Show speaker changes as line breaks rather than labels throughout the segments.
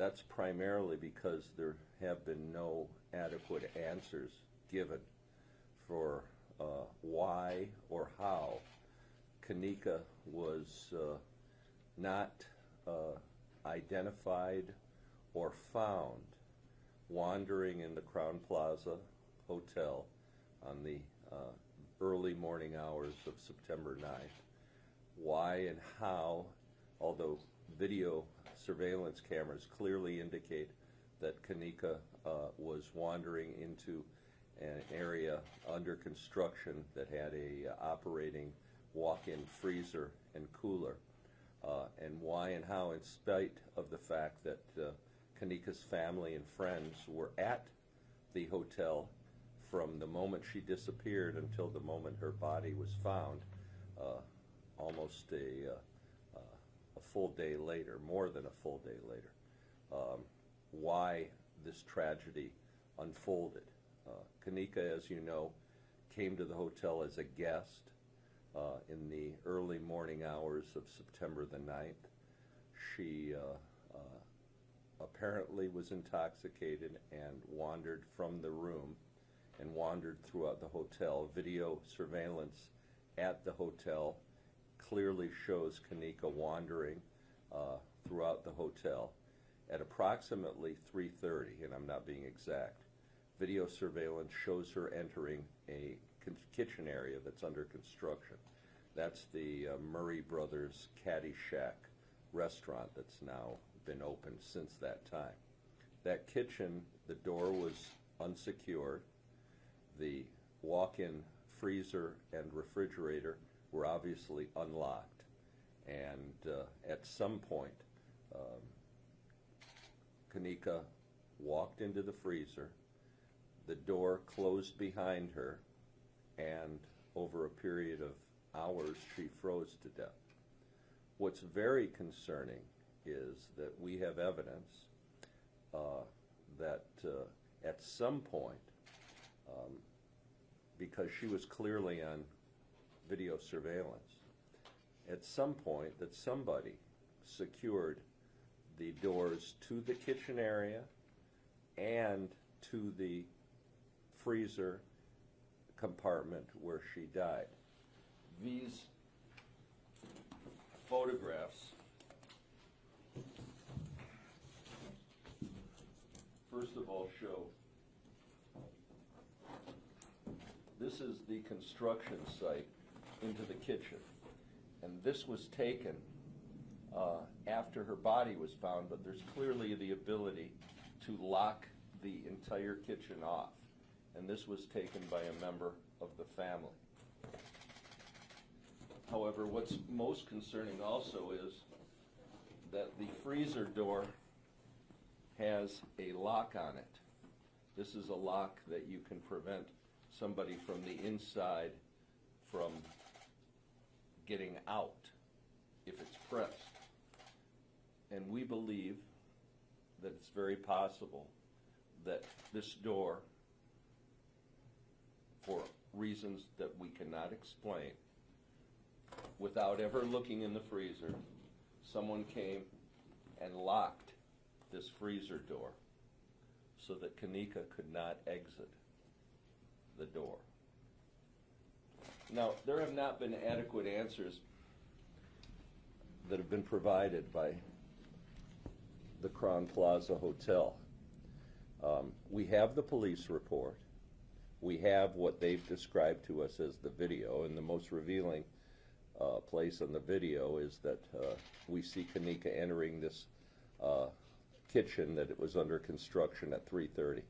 That's primarily because there have been no adequate answers given for why or how Kenneka was not identified or found wandering in the Crown Plaza Hotel on the early morning hours of September 9th. Why and how, although video surveillance cameras clearly indicate that Kenneka was wandering into an area under construction that had a operating walk-in freezer and cooler, and why and how, in spite of the fact that Kenneka's family and friends were at the hotel from the moment she disappeared until the moment her body was found, almost a full day later, more than a full day later, why this tragedy unfolded. Kenneka, as you know, came to the hotel as a guest in the early morning hours of September the 9th. She apparently was intoxicated and wandered from the room and wandered throughout the hotel. Video surveillance at the hotel clearly shows Kenneka wandering throughout the hotel. At approximately 3:30, and I'm not being exact, video surveillance shows her entering a kitchen area that's under construction. That's the Murray Brothers Caddy Shack restaurant that's now been open since that time. That kitchen, the door was unsecured. The walk-in freezer and refrigerator were obviously unlocked. And at some point, Kenneka walked into the freezer, the door closed behind her, and over a period of hours she froze to death. What's very concerning is that we have evidence that at some point, because she was clearly on video surveillance, at some point that somebody secured the doors to the kitchen area and to the freezer compartment where she died. These photographs, first of all, show this is the construction site into the kitchen, and this was taken after her body was found, but there's clearly the ability to lock the entire kitchen off, and this was taken by a member of the family. However, what's most concerning also is that the freezer door has a lock on it. This is a lock that you can prevent somebody from the inside from getting out if it's pressed. And we believe that it's very possible that this door, for reasons that we cannot explain, without ever looking in the freezer, someone came and locked this freezer door so that Kenneka could not exit the door. Now, there have not been adequate answers that have been provided by the Crown Plaza Hotel. We have the police report. We have what they've described to us as the video, and the most revealing place on the video is that we see Kenneka entering this kitchen that it was under construction at 3:30.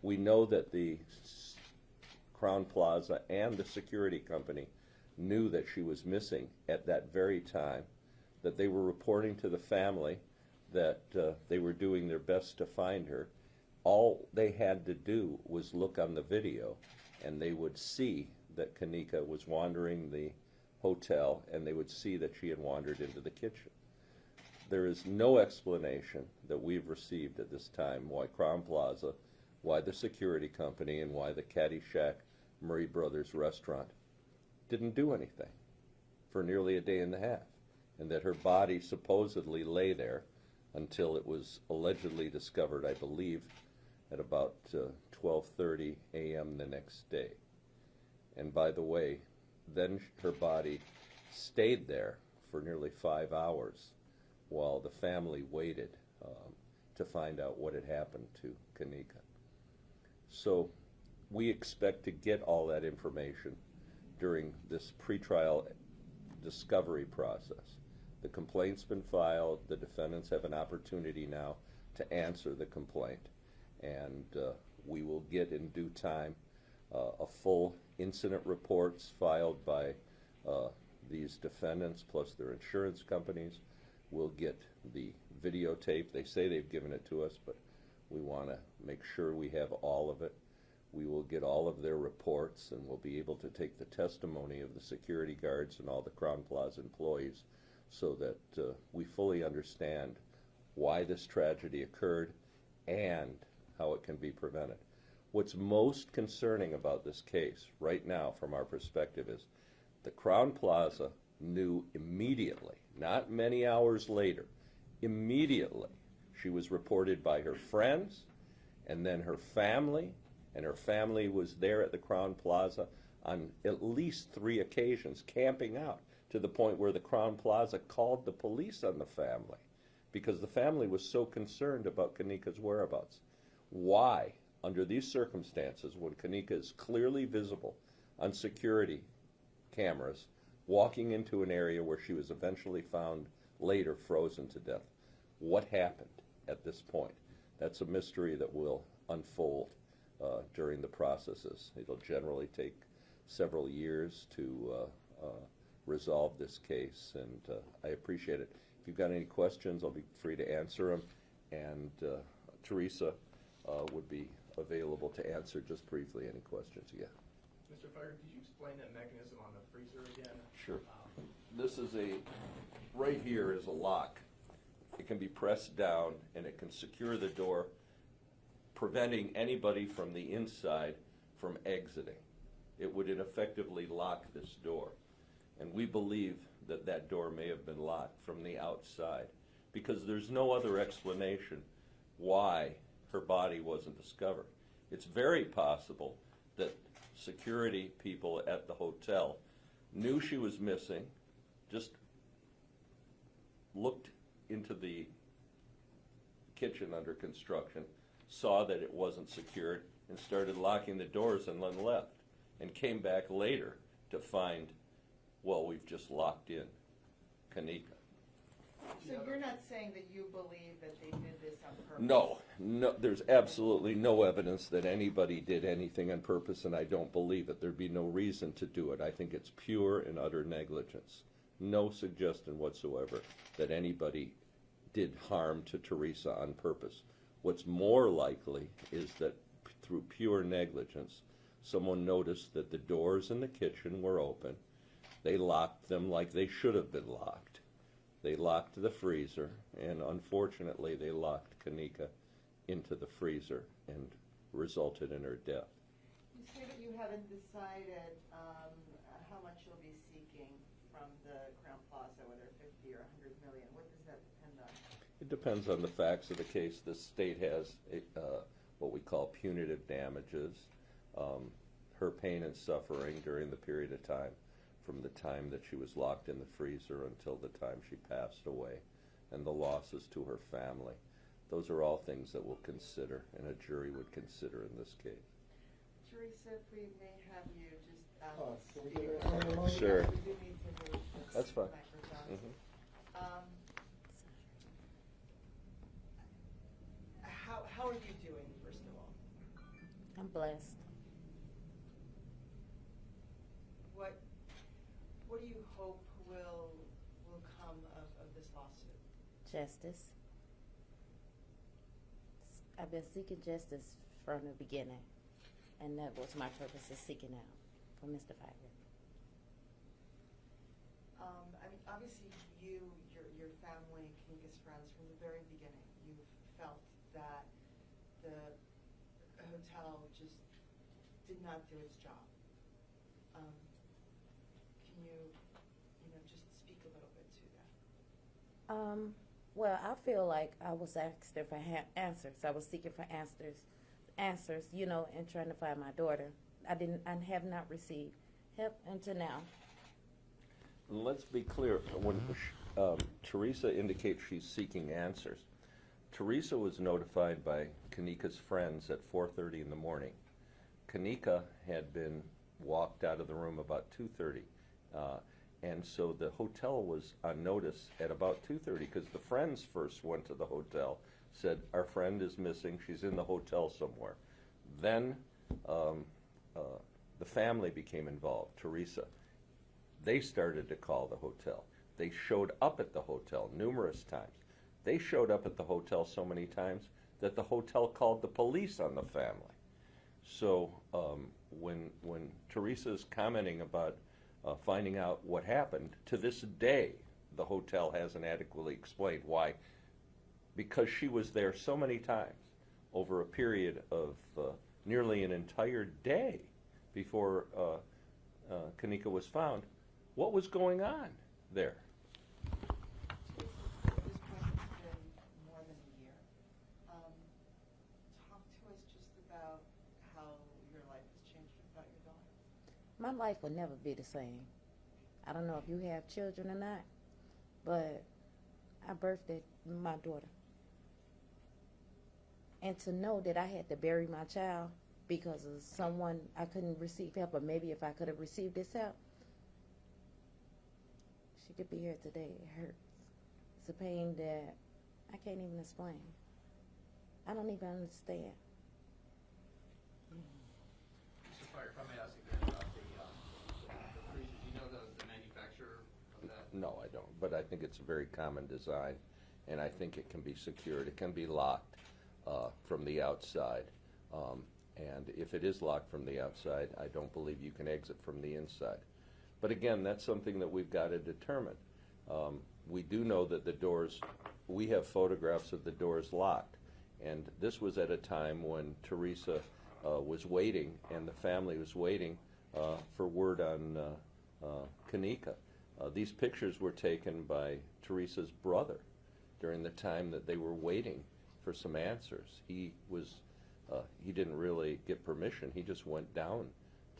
We know that the Crown Plaza and the security company knew that she was missing at that very time, that they were reporting to the family that they were doing their best to find her. All they had to do was look on the video, and they would see that Kenneka was wandering the hotel, and they would see that she had wandered into the kitchen. There is no explanation that we've received at this time why Crown Plaza, why the security company, and why the Caddy Shack Murray Brothers restaurant didn't do anything for nearly a day and a half, and that her body supposedly lay there until it was allegedly discovered, I believe, at about 12:30 a.m. the next day. And by the way, then her body stayed there for nearly 5 hours while the family waited to find out what had happened to Kenneka. So we expect to get all that information during this pretrial discovery process. The complaint's been filed. The defendants have an opportunity now to answer the complaint, and we will get in due time a full incident reports filed by these defendants plus their insurance companies. We'll get the videotape. They say they've given it to us, but we want to make sure we have all of it. We will get all of their reports, and we'll be able to take the testimony of the security guards and all the Crowne Plaza employees so that we fully understand why this tragedy occurred and how it can be prevented. What's most concerning about this case right now from our perspective is the Crowne Plaza knew immediately, not many hours later, immediately. She was reported by her friends and then her family, and her family was there at the Crowne Plaza on at least 3 occasions, camping out, to the point where the Crowne Plaza called the police on the family because the family was so concerned about Kenneka's whereabouts. Why, under these circumstances, when Kenneka is clearly visible on security cameras, walking into an area where she was eventually found later frozen to death, what happened at this point? That's a mystery that will unfold during the processes. It'll generally take several years to resolve this case, and I appreciate it. If you've got any questions, I'll be free to answer them, and Teresa would be available to answer just briefly any questions you get.
Mr. Fire, could you explain that mechanism on the freezer again?
Sure. This is right here is a lock. It can be pressed down and it can secure the door, preventing anybody from the inside from exiting. It would ineffectively lock this door. And we believe that that door may have been locked from the outside because there's no other explanation why her body wasn't discovered. It's very possible that security people at the hotel knew she was missing, just looked into the kitchen under construction, saw that it wasn't secured, and started locking the doors and then left, and came back later to find, well, we've just locked in Kenneka.
So you're not saying that you believe that they did this on purpose?
No, there's absolutely no evidence that anybody did anything on purpose, and I don't believe it. There'd be no reason to do it. I think it's pure and utter negligence. No suggestion whatsoever that anybody did harm to Teresa on purpose. What's more likely is that through pure negligence, someone noticed that the doors in the kitchen were open. They locked them like they should have been locked. They locked the freezer, and unfortunately they locked Kenneka into the freezer and resulted in her death.
You say that you haven't decided how much you'll be seeking from the Crowne Plaza, whether 50 or 100 million. What does that depend on?
It depends on the facts of the case. The state has what we call punitive damages. Her pain and suffering during the period of time from the time that she was locked in the freezer until the time she passed away, and the losses to her family. Those are all things that we'll consider and a jury would consider in this case.
Teresa, if we may have you just
Can we
speak.
get a microphone?
Sure.
We do need to move this
That's fine.
microphone. How are you doing, first of all?
I'm blessed.
What do you hope will come of this lawsuit?
Justice. I've been seeking justice from the beginning, and that was my purpose of seeking out for Mr. Figer.
I mean, obviously, your family, Kenneka's friends, from the very beginning, you've felt that the hotel just did not do its job. Can you just speak a little bit to that?
Well, I feel like I was asking for answers. I was seeking for answers, you know, and trying to find my daughter. I have not received help until now.
Let's be clear. When Teresa indicates she's seeking answers, Teresa was notified by Kenneka's friends at 4:30 in the morning. Kenneka had been walked out of the room about 2:30, and so the hotel was on notice at about 2:30 because the friends first went to the hotel, said, our friend is missing, she's in the hotel somewhere. Then the family became involved, Teresa. They started to call the hotel. They showed up at the hotel numerous times. They showed up at the hotel so many times that the hotel called the police on the family. So when Teresa's commenting about finding out what happened, to this day, the hotel hasn't adequately explained why. Because she was there so many times over a period of nearly an entire day before Kenneka was found, what was going on there?
This point has been more than a year. Talk to us just about how your life has changed without your daughter.
My life will never be the same. I don't know if you have children or not, but I birthed my daughter. And to know that I had to bury my child because of someone I couldn't receive help, or maybe if I could have received this help, she could be here today. It hurts. It's a pain that I can't even explain. I don't even understand.
Mr. Fire, if I may ask again about the freezer. Do you know the manufacturer of that?
No, I don't, but I think it's a very common design, and I think it can be secured. It can be locked from the outside, and if it is locked from the outside, I don't believe you can exit from the inside. But again, that's something that we've got to determine. We do know that the doors, we have photographs of the doors locked, and this was at a time when Teresa was waiting and the family was waiting for word on Kenneka. These pictures were taken by Teresa's brother during the time that they were waiting for some answers. He didn't really get permission. He just went down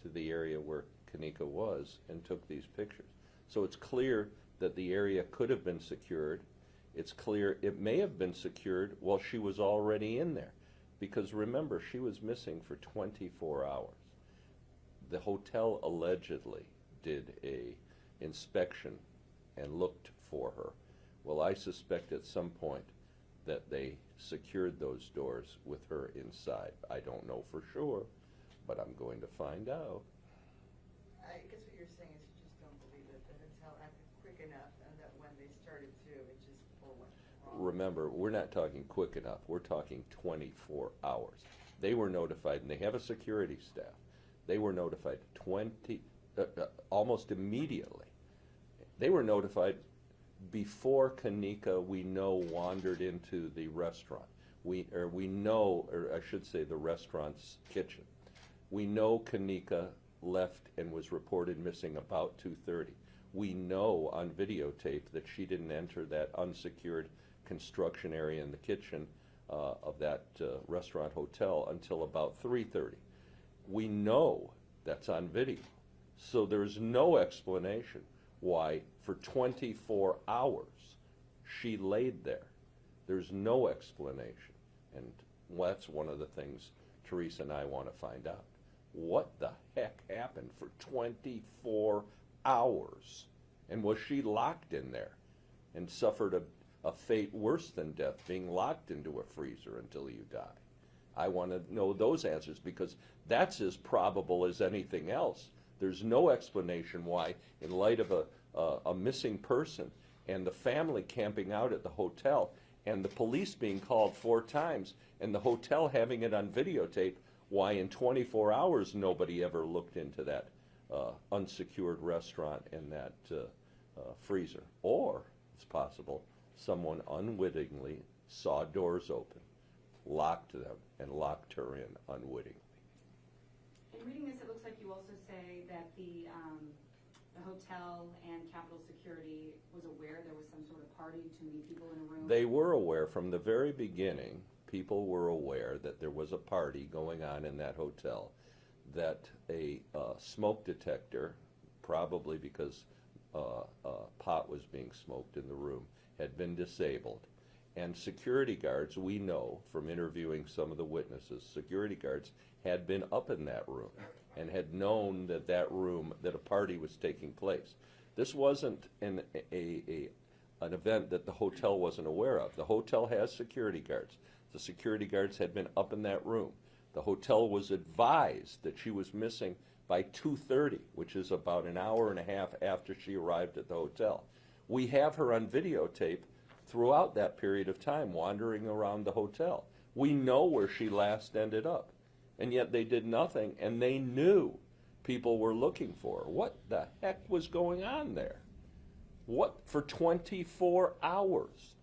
to the area where Kenneka was and took these pictures. So it's clear that the area could have been secured. It's clear it may have been secured while she was already in there, because remember, she was missing for 24 hours. The hotel allegedly did a inspection and looked for her. Well, I suspect at some point that they secured those doors with her inside. I don't know for sure, but I'm going to find out.
I guess what you're saying is you just don't believe that the hotel acted quick enough and that when they started to, it just all went wrong.
Remember, we're not talking quick enough. We're talking 24 hours. They were notified, and they have a security staff. They were notified almost immediately. They were notified before Kenneka, we know, wandered into the restaurant. We know, or I should say the restaurant's kitchen. We know Kenneka left and was reported missing about 2:30. We know on videotape that she didn't enter that unsecured construction area in the kitchen of that restaurant hotel until about 3:30. We know that's on video. So there's no explanation why for 24 hours she laid there. There's no explanation. And that's one of the things Teresa and I want to find out. What the heck happened for 24 hours? And was she locked in there and suffered a fate worse than death, being locked into a freezer until you die? I want to know those answers, because that's as probable as anything else. There's no explanation why, in light of a missing person and the family camping out at the hotel and the police being called 4 times and the hotel having it on videotape, why in 24 hours nobody ever looked into that unsecured restaurant and that freezer. Or, it's possible, someone unwittingly saw doors open, locked them, and locked her in unwittingly.
In reading this, it looks like you also say that the the hotel and Capitol Security was aware there was some sort of party, too many people in a room?
They were aware from the very beginning. People were aware that there was a party going on in that hotel, that a smoke detector, probably because pot was being smoked in the room, had been disabled. And security guards, we know from interviewing some of the witnesses, security guards had been up in that room and had known that that a party was taking place. This wasn't an event that the hotel wasn't aware of. The hotel has security guards. The security guards had been up in that room. The hotel was advised that she was missing by 2:30, which is about an hour and a half after she arrived at the hotel. We have her on videotape throughout that period of time wandering around the hotel. We know where she last ended up. And yet they did nothing, and they knew people were looking for her. What the heck was going on there? What, for 24 hours?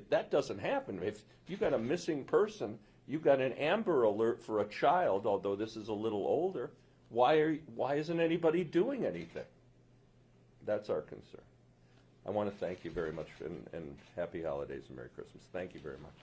That doesn't happen. If you got a missing person, you got an Amber Alert for a child, although this is a little older. Why isn't anybody doing anything? That's our concern. I want to thank you very much, and happy holidays and Merry Christmas. Thank you very much.